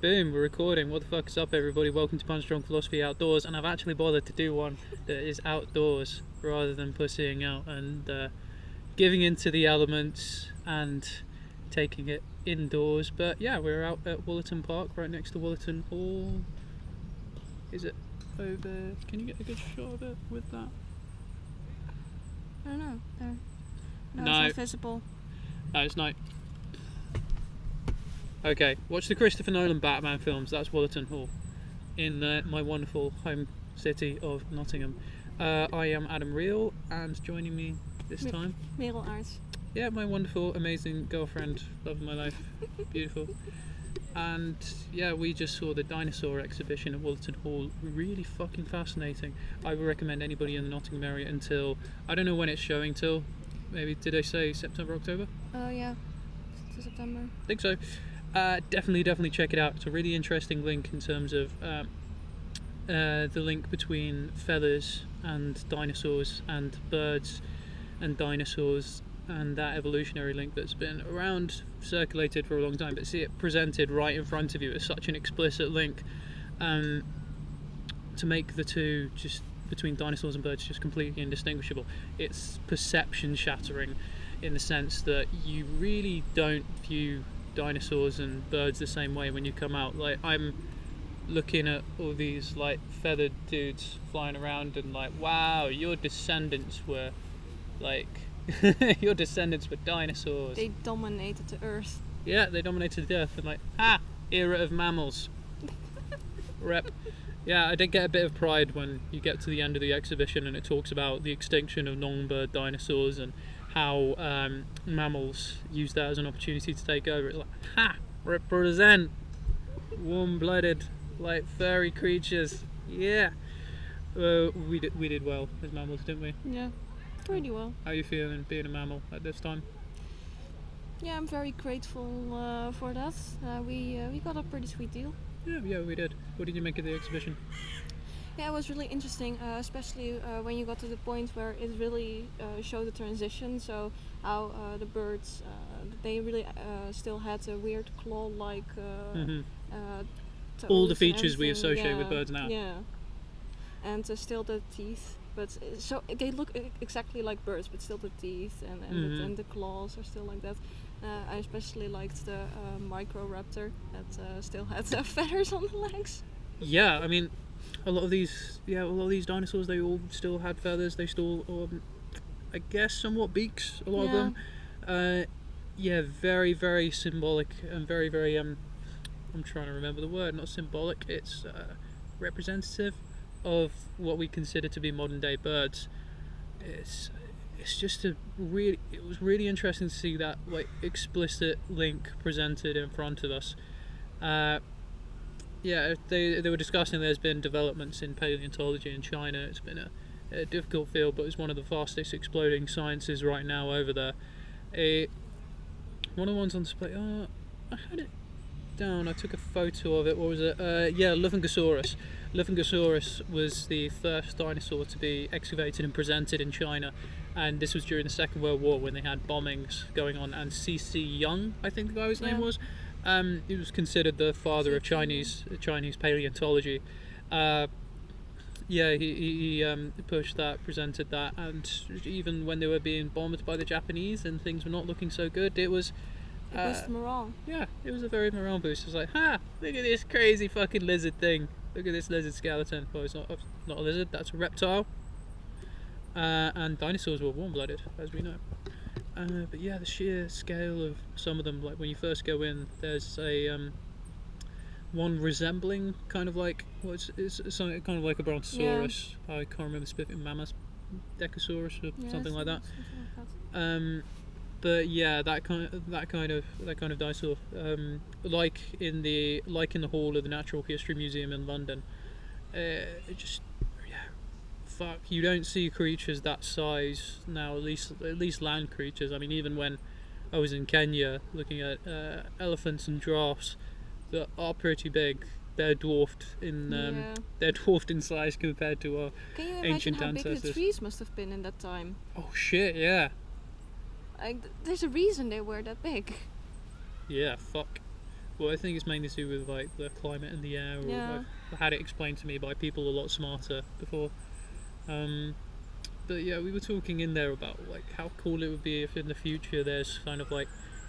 Boom, we're recording. What the fuck is up, everybody? Welcome to Punch Drunk Philosophy Outdoors, and I've actually bothered to do one that is outdoors rather than pussying out and giving into the elements and taking it indoors. But yeah, we're out at Wollaton Park, right next to Wollaton Hall. Is it over? Can you get a good shot of it with that? I don't know. There. No, No. it's not visible. No, it's night. Okay, watch the Christopher Nolan Batman films. That's Wollaton Hall, in my wonderful home city of Nottingham. I am Adam Reel, and joining me this time, Merel Aerts. yeah, my wonderful, amazing girlfriend, love of my life, beautiful. And yeah, we just saw the Dinosaur exhibition at Wollaton Hall. Really fucking fascinating. I would recommend anybody in the Nottingham area until, I don't know when it's showing till, maybe, did they say September, October? Oh yeah, to September. I think so. Definitely check it out. It's a really interesting link in terms of the link between feathers and dinosaurs and birds and dinosaurs, and that evolutionary link that's been around, circulated for a long time, but see it presented right in front of you as such an explicit link, to make the two, just between dinosaurs and birds, just completely indistinguishable. It's perception shattering in the sense that you really don't view dinosaurs and birds the same way when you come out. Like, I'm looking at all these like feathered dudes flying around and like, wow, your descendants were like your descendants were dinosaurs. They dominated the earth. Yeah, they dominated the earth, and like, era of mammals. Rep. Yeah, I did get a bit of pride when you get to the end of the exhibition and it talks about the extinction of non-bird dinosaurs and how mammals use that as an opportunity to take over. It's like, represent warm-blooded, like furry creatures. Yeah. We did well as mammals, didn't we? Yeah, pretty well. How are you feeling being a mammal at this time? Yeah, I'm very grateful for that. We got a pretty sweet deal. Yeah, we did. What did you make of the exhibition? Yeah, it was really interesting, especially when you got to the point where it really showed the transition. So how the birds, they really still had a weird claw-like all the toes features and we everything. associate with birds now. Yeah, and still the teeth, but so they look exactly like birds, but still the teeth and the claws are still like that. I especially liked the Microraptor that still had feathers on the legs. Yeah, I mean, a lot of these dinosaurs, they all still had feathers. They still, I guess, somewhat beaks. A lot of them. Yeah, very, very symbolic and very, very. I'm trying to remember the word. Not symbolic. It's representative of what we consider to be modern day birds. It's just it was really interesting to see that like explicit link presented in front of us. Yeah, they were discussing there's been developments in paleontology in China. It's been a difficult field, but it's one of the fastest exploding sciences right now over there. One of the ones on display, I had it down, I took a photo of it. What was it? Yeah, Lufengosaurus. Lufengosaurus was the first dinosaur to be excavated and presented in China, and this was during the Second World War when they had bombings going on, and C.C. Young, I think the guy's name was. He was considered the father of Chinese paleontology. Yeah, he pushed that, presented that, and even when they were being bombed by the Japanese and things were not looking so good, it was morale. Yeah, it was a very morale boost. It was like, look at this crazy fucking lizard thing. Look at this lizard skeleton. Well, it's not a lizard, that's a reptile. And dinosaurs were warm-blooded, as we know. But yeah, the sheer scale of some of them, like when you first go in, there's a one resembling kind of like it's something kind of like a brontosaurus. Yeah. I can't remember the specific mammoth, Decasaurus or something like that. But yeah, that kind of dinosaur, like in the hall of the Natural History Museum in London, fuck, you don't see creatures that size now, at least land creatures. I mean, even when I was in Kenya looking at elephants and giraffes that are pretty big, they're dwarfed in size compared to our ancient ancestors. Can you imagine how big the trees must have been in that time? Oh shit, yeah. There's a reason they were that big. Yeah, fuck. Well, I think it's mainly to do with like the climate and the air, or Yeah. I've had it explained to me by people a lot smarter before. But yeah, we were talking in there about like how cool it would be if in the future there's kind of like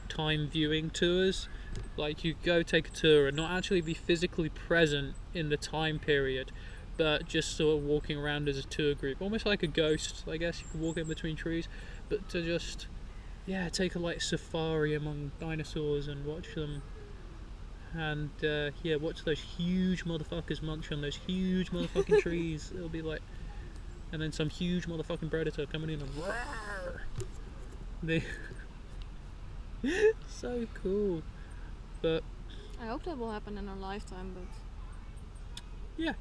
time viewing tours. Like you go take a tour and not actually be physically present in the time period, but just sort of walking around as a tour group, almost like a ghost. I guess you could walk in between trees, but to just take a like safari among dinosaurs and watch them. And watch those huge motherfuckers munch on those huge motherfucking trees. It'll be like, and then some huge motherfucking predator coming in and roar. They so cool. But I hope that will happen in our lifetime, but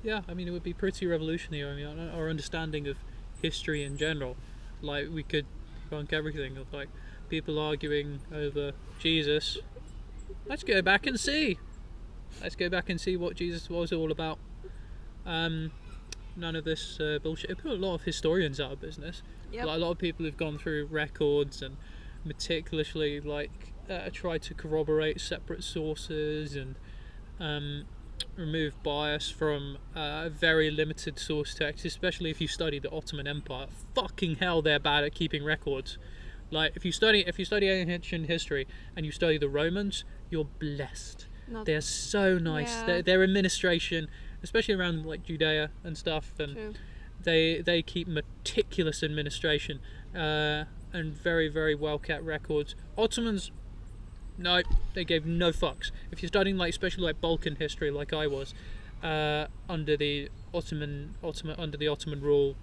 yeah. I mean, it would be pretty revolutionary. I mean, our understanding of history in general, like we could debunk everything of like people arguing over Jesus. Let's go back and see. Let's go back and see what Jesus was all about. None of this bullshit. It put a lot of historians out of business. Yep. Like, a lot of people have gone through records and meticulously tried to corroborate separate sources and remove bias from very limited source text, especially if you study the Ottoman Empire. Fucking hell, they're bad at keeping records. Like if you study ancient history and you study the Romans, you're blessed. They're so nice. Yeah. Their administration, especially around like Judea and stuff, and True. they keep meticulous administration and very, very well kept records. Ottomans, no, they gave no fucks. If you're studying like especially like Balkan history, like I was under the Ottoman rule,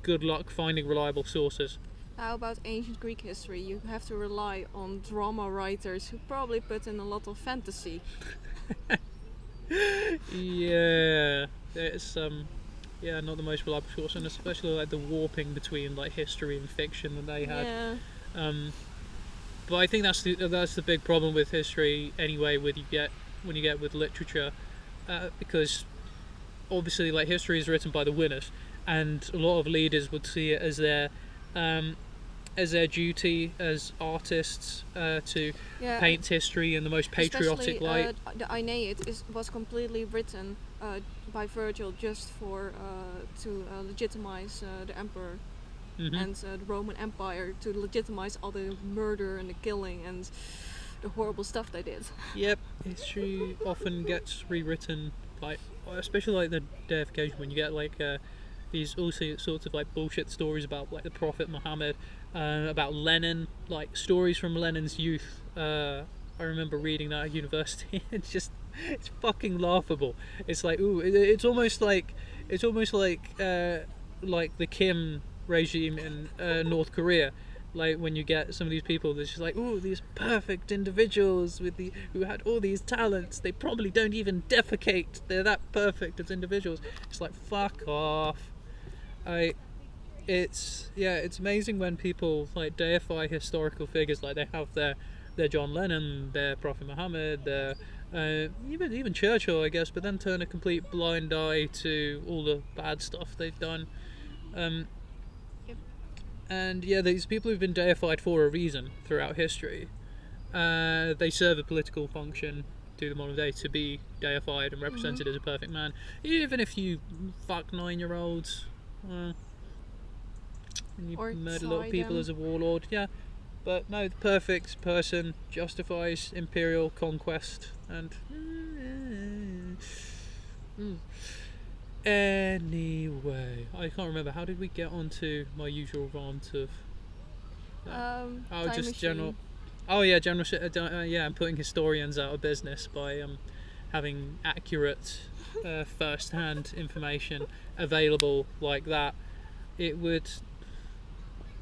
good luck finding reliable sources. How about ancient Greek history? You have to rely on drama writers who probably put in a lot of fantasy. Yeah, it's not the most reliable source, and especially like the warping between like history and fiction that they had. Yeah. But I think that's the big problem with history anyway. When you get with literature, because obviously like history is written by the winners, and a lot of leaders would see it as their duty as artists to paint history in the most patriotic light. The Aeneid was completely written by Virgil just for to legitimize the emperor and the Roman Empire, to legitimize all the murder and the killing and the horrible stuff they did. Yep, history often gets rewritten, like especially like the deification, when you get like these also sorts of like bullshit stories about like the Prophet Muhammad, about Lenin, like stories from Lenin's youth. I remember reading that at university. It's fucking laughable. It's like it's almost like the Kim regime in North Korea. Like when you get some of these people, they're just like, these perfect individuals who had all these talents. They probably don't even defecate. They're that perfect as individuals. It's like, fuck off. It's amazing when people like deify historical figures, like they have their John Lennon, their Prophet Muhammad, their even Churchill, I guess, but then turn a complete blind eye to all the bad stuff they've done. And these people who've been deified for a reason throughout history, they serve a political function to the modern day to be deified and represented as a perfect man. Even if you fuck 9-year-olds, and you murder a lot of people as a warlord, but no, the perfect person justifies imperial conquest and anyway, I can't remember, how did we get onto my usual rant of Time general machine. and putting historians out of business by having accurate first-hand information available like that. It would,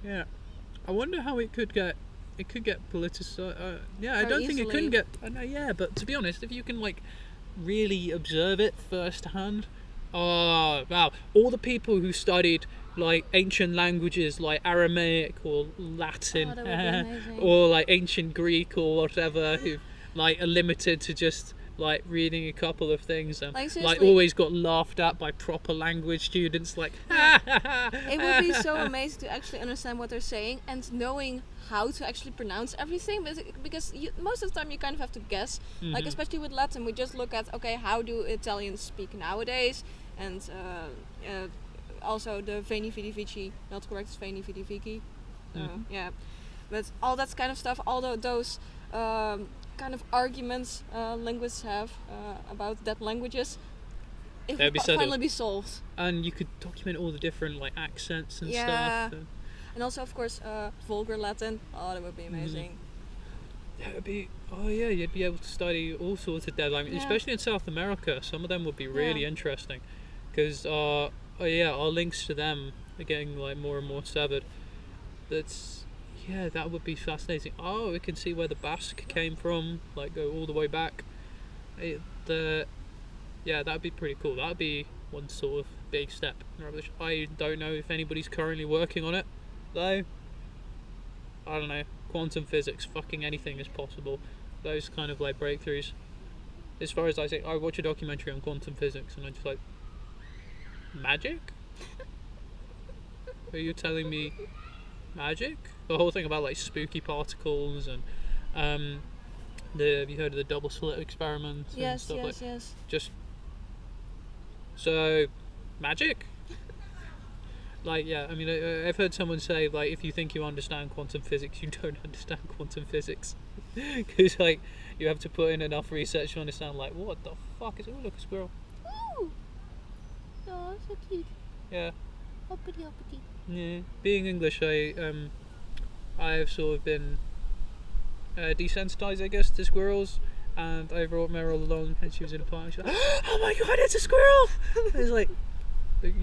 I wonder how it could get politicized. I don't think it couldn't get. But to be honest, if you can like really observe it firsthand, wow, all the people who studied like ancient languages like Aramaic or Latin, that would be amazing. or like ancient Greek or whatever, who like are limited to just like reading a couple of things and Like, like seriously. always got laughed at by proper language students. Like, It would be so amazing to actually understand what they're saying and knowing how to actually pronounce everything, because most of the time you kind of have to guess. Like, especially with Latin, we just look at, okay, how do Italians speak nowadays, and also the veni vidi vici, not correct, it's veni vidi vici. Yeah, but all that kind of stuff, all those kind of arguments linguists have about dead languages, it They'd would be settled. finally be solved. And you could document all the different like accents and Yeah. stuff. And also, of course, vulgar Latin. Oh, that would be amazing. That would be. Oh yeah, you'd be able to study all sorts of dead languages, Yeah. especially in South America. Some of them would be really Yeah. interesting, because our links to them are getting like more and more severed. That would be fascinating. Oh, we can see where the Basque came from, like go all the way back. That'd be pretty cool. That'd be one sort of big step in revolution. I don't know if anybody's currently working on it, though. I don't know. Quantum physics, fucking anything is possible. Those kind of like breakthroughs. As far as I say, I watch a documentary on quantum physics and I'm just like, magic? Are you telling me magic? The whole thing about like spooky particles and have you heard of the double slit experiment and Yes, stuff like yes. just so magic? Like, yeah, I mean, I've heard someone say, like, if you think you understand quantum physics, you don't understand quantum physics. Because, like, you have to put in enough research to understand, like, what the fuck is it? Oh, look, a squirrel. Ooh. Oh, so cute. Yeah. Hoppity hoppity. Yeah. Being English, I've sort of been desensitized, I guess, to squirrels. And I brought Meryl along, and she was in a park, and she was like, oh my god, it's a squirrel! I was like, don't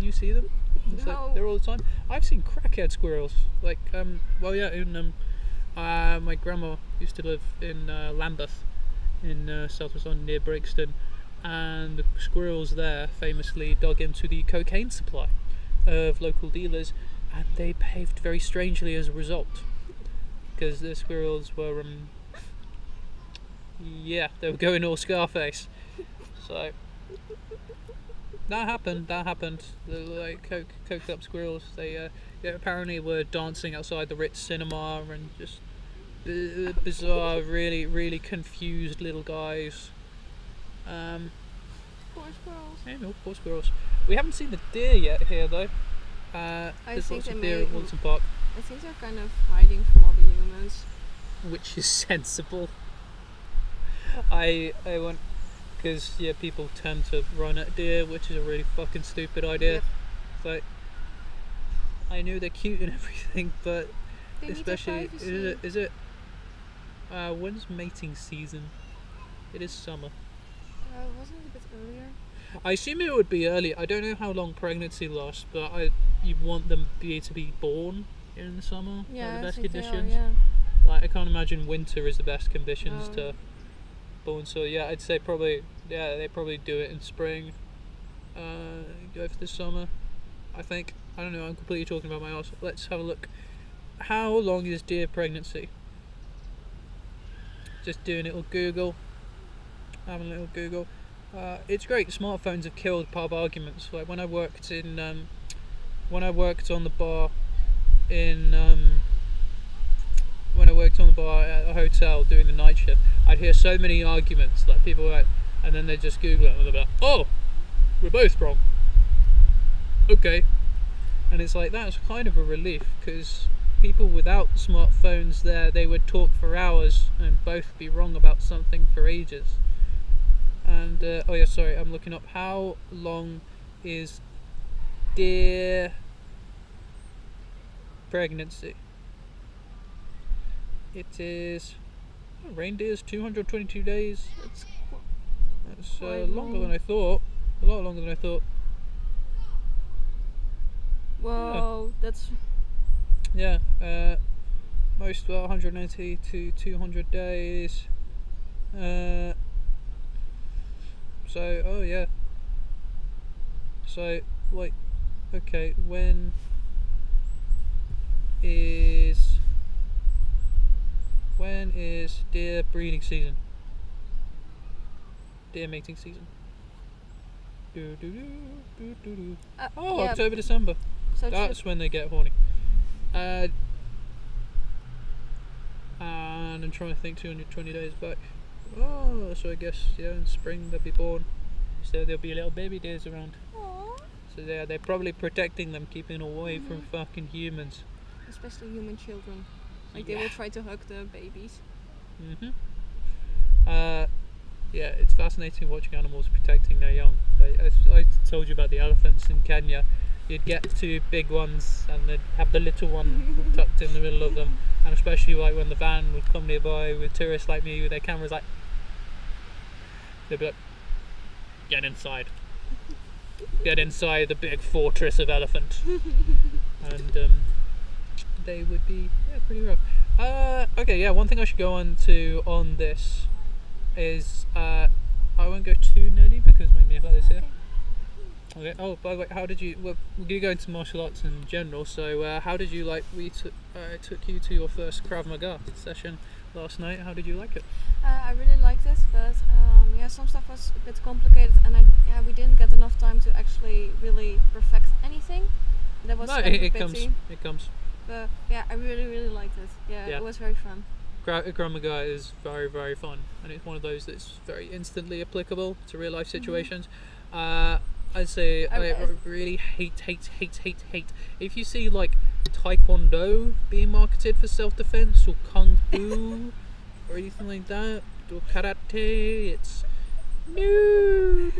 you see them? It's No. like, they're all the time. I've seen crackhead squirrels. Like, my grandma used to live in Lambeth, in southwest London near Brixton, and the squirrels there famously dug into the cocaine supply of local dealers, and they behaved very strangely as a result. Because the squirrels were, they were going all Scarface. So that happened. The like coked up squirrels. They apparently were dancing outside the Ritz Cinema and just bizarre, really, really confused little guys. Poor squirrels. Yeah, no, poor squirrels. We haven't seen the deer yet here though. There's think lots of they deer may- at Wollaton Park, I think they're kind of hiding from all the humans. which is sensible. I want, because people tend to run at deer, which is a really fucking stupid idea. Yep. It's like, I know they're cute and everything, but They especially need their privacy. is it when's mating season? It is summer. Wasn't it a bit earlier? I assume it would be early. I don't know how long pregnancy lasts, but you'd want them to be born in the summer, Yeah, like the I best think they are, conditions. yeah. Like, I can't imagine winter is the best conditions No. to born. So yeah, I'd say probably they probably do it in spring. Go for the summer. I think. I don't know. I'm completely talking about my arse. Let's have a look. How long is deer pregnancy? Just doing a little Google. Having a little Google. It's great. Smartphones have killed pub arguments. Like when I worked on the bar at a hotel doing the night shift, I'd hear so many arguments. Like people were like, and then they just Google it and they'd be like, "Oh, we're both wrong." Okay, and it's like that's kind of a relief because people without smartphones they would talk for hours and both be wrong about something for ages. And I'm looking up how long is deer pregnancy. It is reindeer's 222 days. That's quite longer long. than I thought. A lot longer than I thought. Whoa, that's Yeah, most 190 to 200 days. So, like, okay, when is deer breeding season? deer mating season. Yeah. October, December. So That's when they get horny. And I'm trying to think 220 days back. Oh, so I guess, in spring they'll be born. So there'll be little baby deers around. Aww. So they're probably protecting them, keeping away from fucking humans. Especially human children. Like they will try to hug the babies. Yeah, it's fascinating watching animals protecting their young. I told you about the elephants in Kenya. You'd get two big ones and they'd have the little one tucked in the middle of them. And especially like when the van would come nearby with tourists like me with their cameras, like, they'd be like, get inside. Get inside the big fortress of elephant. And they would be pretty rough. Okay, one thing I should go on this is I won't go too nerdy because my neighbour is here. Okay. Oh, by the way, how did you? We're gonna go into martial arts in general. So, how did you like? We took you to your first Krav Maga session last night. How did you like it? I really liked it, but some stuff was a bit complicated, and we didn't get enough time to actually really perfect anything. That was it comes. But I really liked it. Yeah, it was very fun. Krav Maga is very, very fun, and it's one of those that's very instantly applicable to real life situations. I'd say I really hate if you see like Taekwondo being marketed for self-defense or Kung Fu or anything like that, or Karate. It's no.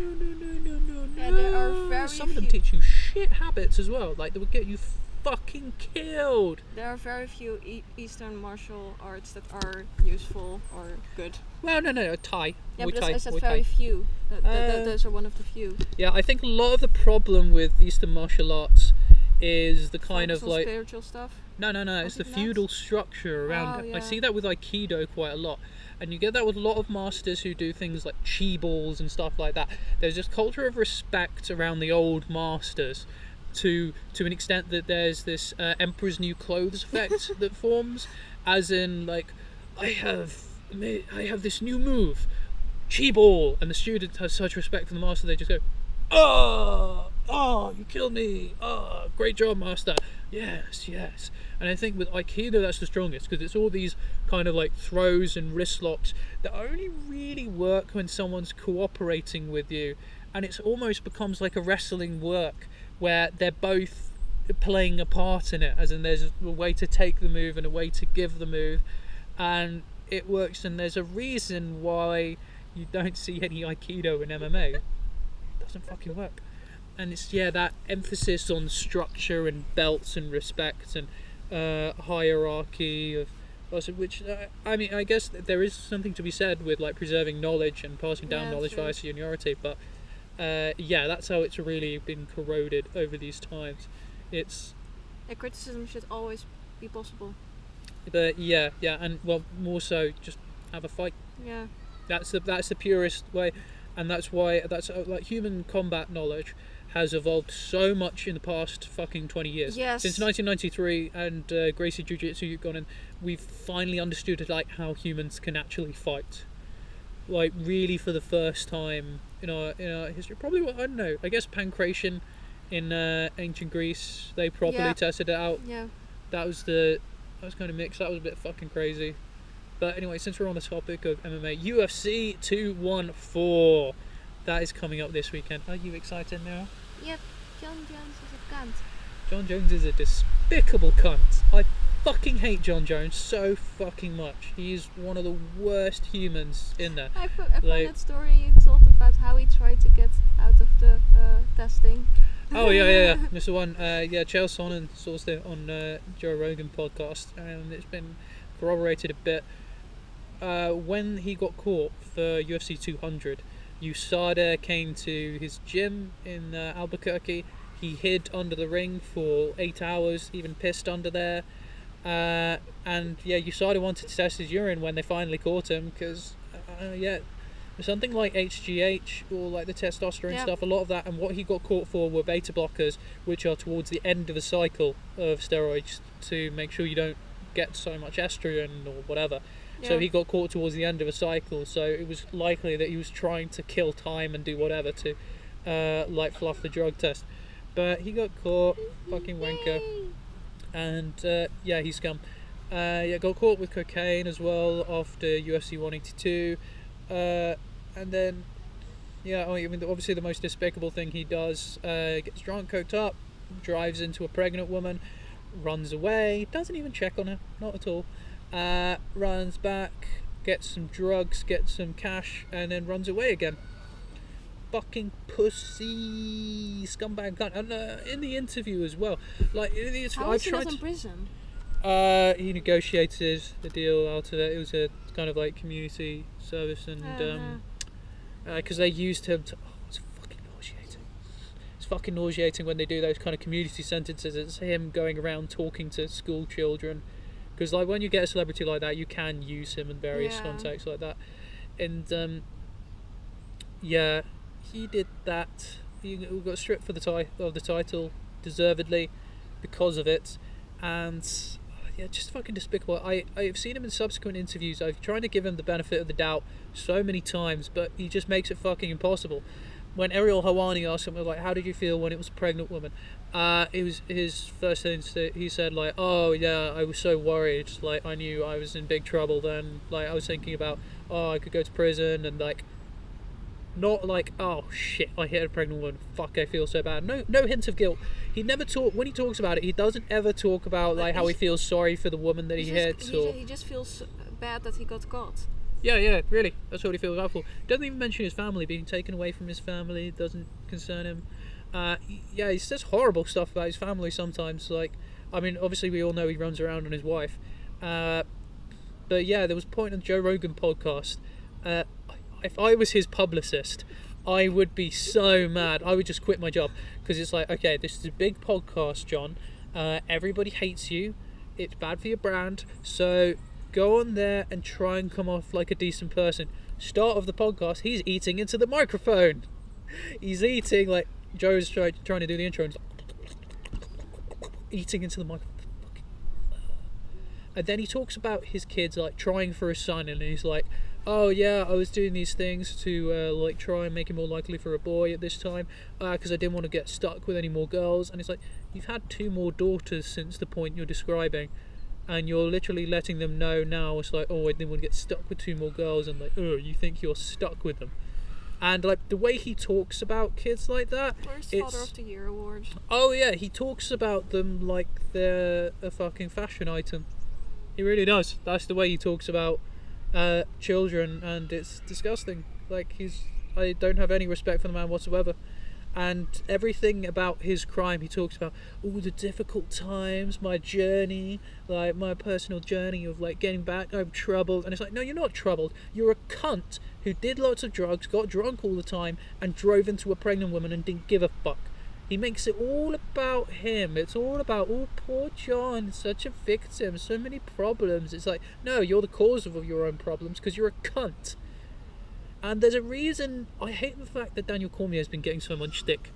Yeah, there are very Some of them teach you shit habits as well. Like they would get you fucking killed. There are very few Eastern martial arts that are useful or good. Well, no, Thai. Yeah, Muay but Thai, I said Muay very Thai. few. Those are one of the few. Yeah, I think a lot of the problem with Eastern martial arts is the kind Focus of on like spiritual stuff. No, it's the feudal structure around it. Yeah. I see that with Aikido quite a lot. And you get that with a lot of masters who do things like chi balls and stuff like that. There's this culture of respect around the old masters to an extent that there's this Emperor's New Clothes effect that forms, as in like, I have this new move, chi ball, and the student has such respect for the master they just go, oh, you killed me, great job, master, yes. And I think with Aikido that's the strongest, because it's all these kind of like throws and wrist locks that only really work when someone's cooperating with you, and it almost becomes like a wrestling work where they're both playing a part in it, as in there's a way to take the move and a way to give the move, and it works. And there's a reason why you don't see any Aikido in MMA. It doesn't fucking work. And it's that emphasis on structure and belts and respect and hierarchy of which I guess there is something to be said with like preserving knowledge and passing down knowledge via seniority, but that's how it's really been corroded over these times. It's criticism should always be possible, but and well, more so just have a fight. That's the purest way, and that's why like human combat knowledge has evolved so much in the past fucking 20 years. Since 1993 and Gracie Jiu-Jitsu you've gone in, we've finally understood like how humans can actually fight, like really for the first time in our history. Probably, I don't know, I guess pancration in ancient Greece, they properly tested it out. That was kind of mixed. That was a bit fucking crazy. But anyway, since we're on the topic of MMA, UFC 214, that is coming up this weekend. Are you excited now? Yep. Jon Jones is a cunt. Jon Jones is a despicable cunt. I fucking hate Jon Jones so fucking much. He's one of the worst humans in there. I found that story you told about how he tried to get out of the testing. Oh yeah. Mr. One. Chael Sonnen sourced it on Joe Rogan podcast, and it's been corroborated a bit. When he got caught for UFC 200, USADA came to his gym in Albuquerque. He hid under the ring for 8 hours, even pissed under there. USADA wanted to test his urine when they finally caught him, because something like HGH or like the testosterone stuff, a lot of that, and what he got caught for were beta blockers, which are towards the end of the cycle of steroids to make sure you don't get so much estrogen or whatever. So Yeah. he got caught towards the end of a cycle. So it was likely that he was trying to kill time and do whatever to, like, fluff the drug test. But he got caught, fucking wanker, and yeah, he's scum. Yeah, got caught with cocaine as well after UFC 182, and then yeah, I mean, obviously the most despicable thing he does, gets drunk, coked up, drives into a pregnant woman, runs away, doesn't even check on her, not at all, runs back, gets some drugs, gets some cash, and then runs away again. Fucking pussy, scumbag cunt. And in the interview as well, like, How is he not in prison? he negotiated the deal out of it. It was a kind of like community service, and because they used him to. Oh, it's fucking nauseating. It's fucking nauseating when they do those kind of community sentences. It's him going around talking to school children, because like when you get a celebrity like that, you can use him in various contexts like that, and yeah, he did that. He got stripped for the title, deservedly, because of it, and yeah, just fucking despicable. I've seen him in subsequent interviews. I've tried to give him the benefit of the doubt so many times, but he just makes it fucking impossible. When Ariel Hawani asked him, like, how did you feel when it was a pregnant woman? It was his first thing he said, like, oh yeah, I was so worried, like I knew I was in big trouble then, like I was thinking about, oh, I could go to prison, and like, not like, oh shit, I hit a pregnant woman, fuck, I feel so bad. No hint of guilt. He never when he talks about it, he doesn't ever talk about like how he feels sorry for the woman that he hits. He just feels bad that he got caught. Yeah, really. That's what he feels awful. Doesn't even mention his family being taken away from his family. Doesn't concern him. Yeah, he says horrible stuff about his family sometimes. Like, I mean, obviously we all know he runs around on his wife. But yeah, there was a point on Joe Rogan podcast. If I was his publicist, I would be so mad. I would just quit my job, because it's like, okay, this is a big podcast, John. Everybody hates you. It's bad for your brand. So go on there and try and come off like a decent person. Start of the podcast, he's eating into the microphone. He's eating, like, Joe's trying to do the intro, and he's like, eating into the microphone. And then he talks about his kids, like, trying for a son, and he's like, oh yeah, I was doing these things to like try and make it more likely for a boy at this time, because I didn't want to get stuck with any more girls. And it's like, you've had 2 more daughters since the point you're describing, and you're literally letting them know now. It's like, oh, I didn't want to get stuck with 2 more girls, and like, oh, you think you're stuck with them. And like the way he talks about kids like that, Where's Father of the Year award? Oh yeah, he talks about them like they're a fucking fashion item. He really does. That's the way he talks about children, and it's disgusting. Like, I don't have any respect for the man whatsoever. And everything about his crime, he talks about all the difficult times, my journey, like my personal journey of like getting back, I'm troubled. And it's like, no, you're not troubled. You're a cunt who did lots of drugs, got drunk all the time, and drove into a pregnant woman and didn't give a fuck. He makes it all about him. It's all about, oh, poor John, such a victim, so many problems. It's like, no, you're the cause of your own problems, because you're a cunt. And there's a reason. I hate the fact that Daniel Cormier has been getting so much stick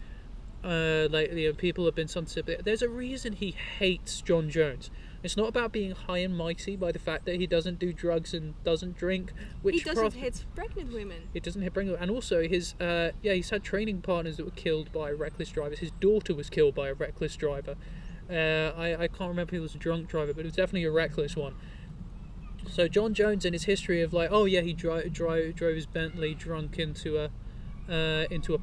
lately, and people have been sensitive. There's a reason he hates Jon Jones. It's not about being high and mighty by the fact that he doesn't do drugs and doesn't drink. Which he doesn't hit pregnant women. He doesn't hit pregnant women. And also, he's had training partners that were killed by reckless drivers. His daughter was killed by a reckless driver. I can't remember if he was a drunk driver, but it was definitely a reckless one. So Jon Jones, in his history of like, oh yeah, he drove his Bentley drunk into a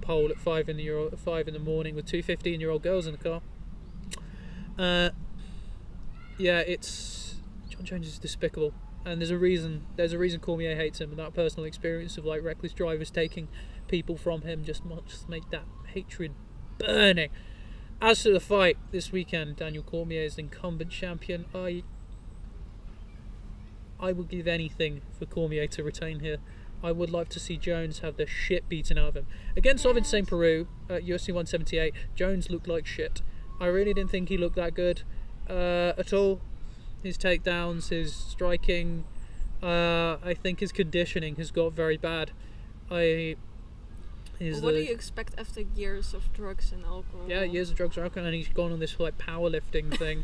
pole at 5 in the morning with 2 15-year-old girls in the car. Yeah, Jon Jones is despicable, and there's a reason Cormier hates him, and that personal experience of like reckless drivers taking people from him just make that hatred burning. As to the fight this weekend, Daniel Cormier is the incumbent champion. I would give anything for Cormier to retain here. I would like to see Jones have the shit beaten out of him. Against Ovin St. Peru at UFC 178, Jones looked like shit. I really didn't think he looked that good at all. His takedowns, his striking, I think his conditioning has got very bad. What do you expect after years of drugs and alcohol? Yeah, years of drugs and alcohol, and he's gone on this like powerlifting thing,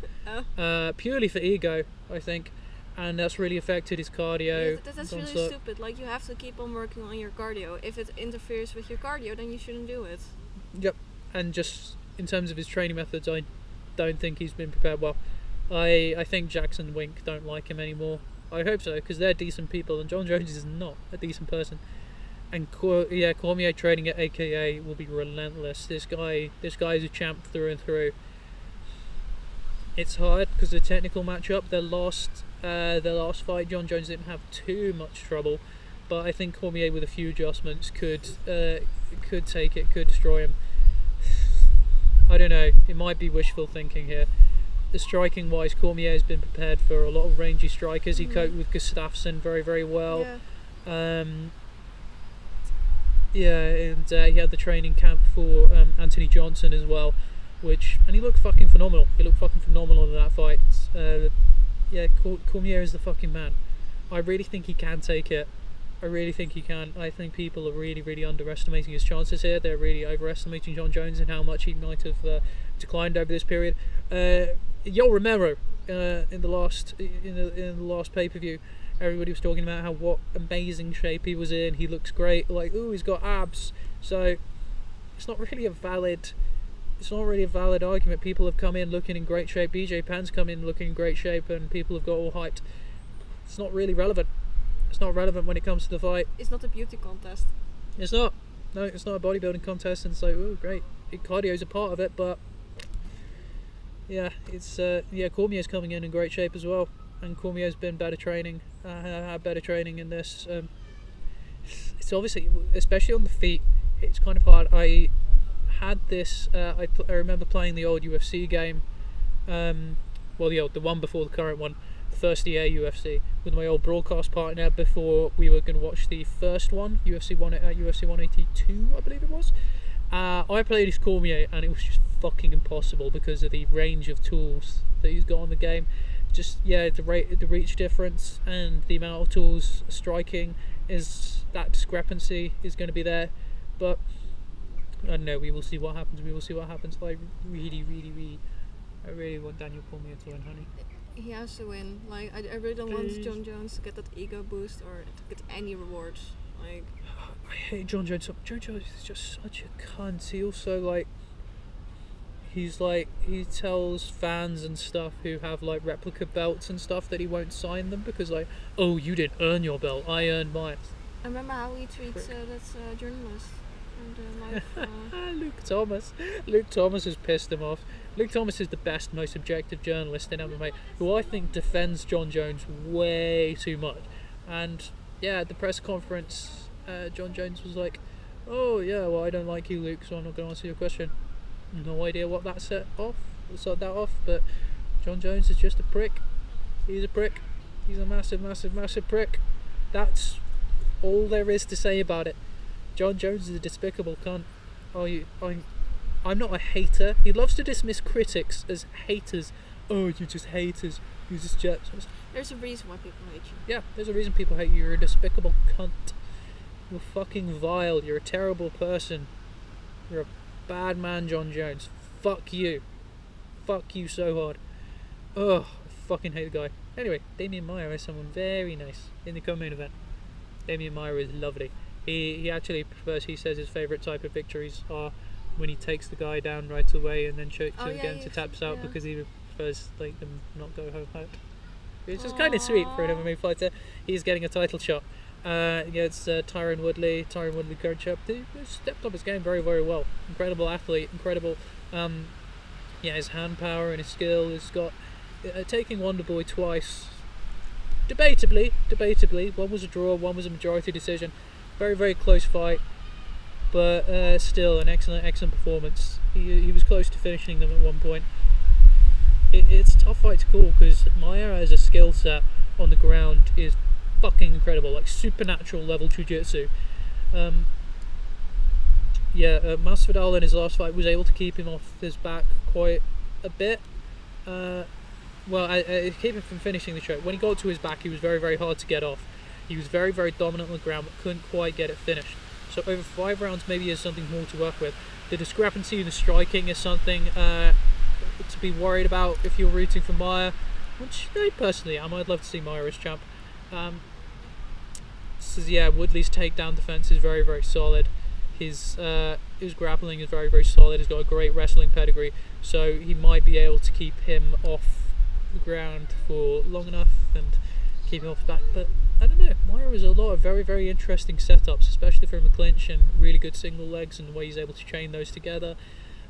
purely for ego, I think. and that's really affected his cardio. That's really stupid. Like, you have to keep on working on your cardio. If it interferes with your cardio, then you shouldn't do it. Yep. And just in terms of his training methods, I don't think he's been prepared well. I think Jackson and Wink don't like him anymore. I hope so, because they're decent people, and Jon Jones is not a decent person. And Cormier training at AKA will be relentless. This guy is a champ through and through. It's hard because the technical matchup. Their last fight, Jon Jones didn't have too much trouble, but I think Cormier with a few adjustments could take it, could destroy him. I don't know. It might be wishful thinking here. The striking wise, Cormier has been prepared for a lot of rangy strikers. He coped with Gustafsson very, very well. Yeah. And he had the training camp for Anthony Johnson as well, and he looked fucking phenomenal. He looked fucking phenomenal in that fight. Cormier is the fucking man. I really think he can take it. I really think he can. I think people are really, really underestimating his chances here. They're really overestimating Jon Jones and how much he might have declined over this period. Yoel Romero in the last pay-per-view, everybody was talking about what amazing shape he was in. He looks great. Like, ooh, he's got abs. So it's not really a valid argument. People have come in looking in great shape. BJ Penn's come in looking in great shape, and people have got all hyped. It's not really relevant. It's not relevant when it comes to the fight. It's not a beauty contest. It's not. No, it's not a bodybuilding contest, and it's like, oh, great. Cardio's a part of it, but yeah, it's Cormier's coming in great shape as well, and Cormier's been better training, had better training in this. It's obviously, especially on the feet, it's kind of hard. I had this. I remember playing the old UFC game, the one before the current one, the first EA UFC, with my old broadcast partner before we were going to watch the first one, UFC 182, I believe it was. I played as Cormier, and it was just fucking impossible because of the range of tools that he's got in the game. The reach difference and the amount of tools striking, that discrepancy is going to be there. But I don't know. We will see what happens. I really want Daniel Cormier to win, honey. He has to win. Like, I really don't want Jon Jones to get that ego boost or to get any rewards. Like, I hate Jon Jones. Jon Jones is just such a cunt. He also he tells fans and stuff who have like replica belts and stuff that he won't sign them because oh, you didn't earn your belt, I earned mine. I remember how he treats that journalist. Luke Thomas has pissed him off. Luke Thomas is the best, most objective journalist in MMA, who I think defends Jon Jones way too much. And yeah, at the press conference, Jon Jones was like, oh yeah, well, I don't like you, Luke, so I'm not going to answer your question. No idea what that set that off, but Jon Jones is just a prick. He's a prick. He's a massive, massive, massive prick. That's all there is to say about it. Jon Jones is a despicable cunt. I'm not a hater. He loves to dismiss critics as haters. Oh, you're just haters. You're just jets. There's a reason why people hate you. Yeah, there's a reason people hate you. You're a despicable cunt. You're fucking vile. You're a terrible person. You're a bad man, Jon Jones. Fuck you. Fuck you so hard. Ugh, I fucking hate the guy. Anyway, Damian Maia is someone very nice in the co-main event. Damian Maia is lovely. He actually prefers, he says his favourite type of victories are when he takes the guy down right away and then chokes him again to taps out because he prefers them not go home hurt. Which is kind of sweet for an MMA fighter. He's getting a title shot against Tyron Woodley. Tyron Woodley, current champ. He stepped up his game very, very well. Incredible athlete, incredible. His hand power and his skill. He's got taking Wonderboy twice. Debatably, one was a draw, one was a majority decision. Very, very close fight, but still an excellent performance. He was close to finishing them at one point. It's a tough fight to call because Maia as a skill set on the ground is fucking incredible, like supernatural level jiu-jitsu. Masvidal in his last fight was able to keep him off his back quite a bit. Keep him from finishing the choke. When he got to his back, he was very, very hard to get off. He was very, very dominant on the ground, but couldn't quite get it finished. So over 5 rounds, maybe there's something more to work with. The discrepancy in the striking is something to be worried about if you're rooting for Maia. which I personally am. I'd love to see Myra as champ. Woodley's takedown defense is very, very solid. His grappling is very, very solid. He's got a great wrestling pedigree, so he might be able to keep him off the ground for long enough and keep him off his back. But I don't know. Myra has a lot of very, very interesting setups, especially from a clinch and really good single legs and the way he's able to chain those together.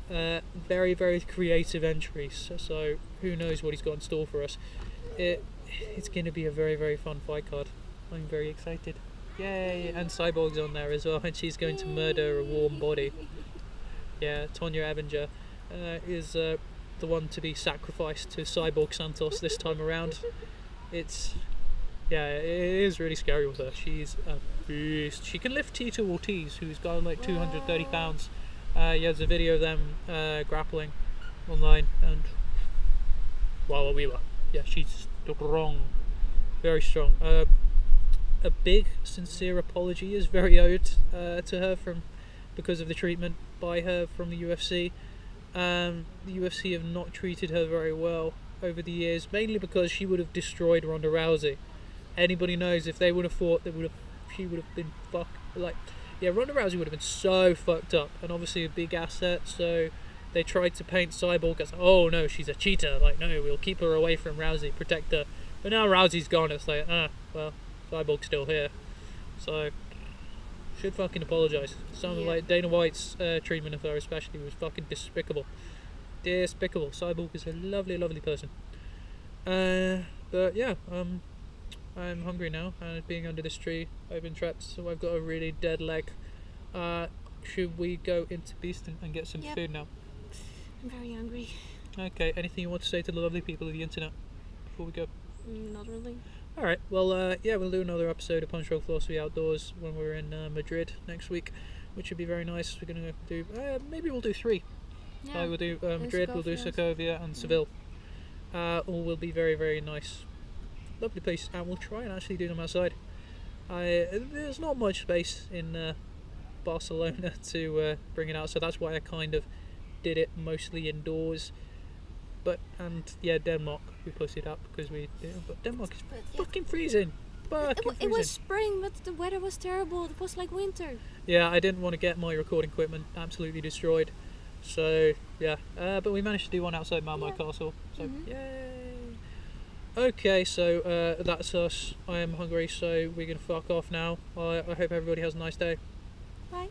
Very, very creative entries. So who knows what he's got in store for us. It's going to be a very, very fun fight card. I'm very excited. Yay! And Cyborg's on there as well, and she's going to murder a warm body. Yeah, Tonya Evinger is the one to be sacrificed to Cyborg Santos this time around. It is really scary with her. She's a beast. She can lift Tito Ortiz, who's got like 230 pounds. There's a video of them grappling online, and she's strong, very strong. A big, sincere apology is very owed to her because of the treatment by her from the UFC. The UFC have not treated her very well over the years, mainly because she would have destroyed Ronda Rousey. Anybody knows if they would have fought, she would have been Ronda Rousey would have been so fucked up, and obviously a big asset. So they tried to paint Cyborg as, oh no, she's a cheater. Like, no, we'll keep her away from Rousey, protect her. But now Rousey's gone. It's like, Cyborg's still here, so should fucking apologise. Something like Dana White's treatment of her, especially, was fucking despicable. Despicable. Cyborg is a lovely, lovely person. But yeah, I'm hungry now, and being under this tree, I've been trapped, so I've got a really dead leg. Should we go into Beast and get some food now? I'm very hungry. Okay. Anything you want to say to the lovely people of the internet before we go? Not really. Alright, well, we'll do another episode of Punch Roll Philosophy Outdoors when we're in Madrid next week, which would be very nice. We're going to do, maybe we'll do 3. Yeah. We'll do Madrid, we'll do Segovia and Seville. All will be very, very nice. Lovely place, and we'll try and actually do them outside. There's not much space in Barcelona to bring it out, so that's why I kind of did it mostly indoors. Denmark, we pussied up because but Denmark is fucking freezing. It was spring, but the weather was terrible. It was like winter. Yeah, I didn't want to get my recording equipment absolutely destroyed. So, yeah. But we managed to do one outside Malmo Castle. So, yay! Okay, so that's us. I am hungry, so we're going to fuck off now. I hope everybody has a nice day. Bye.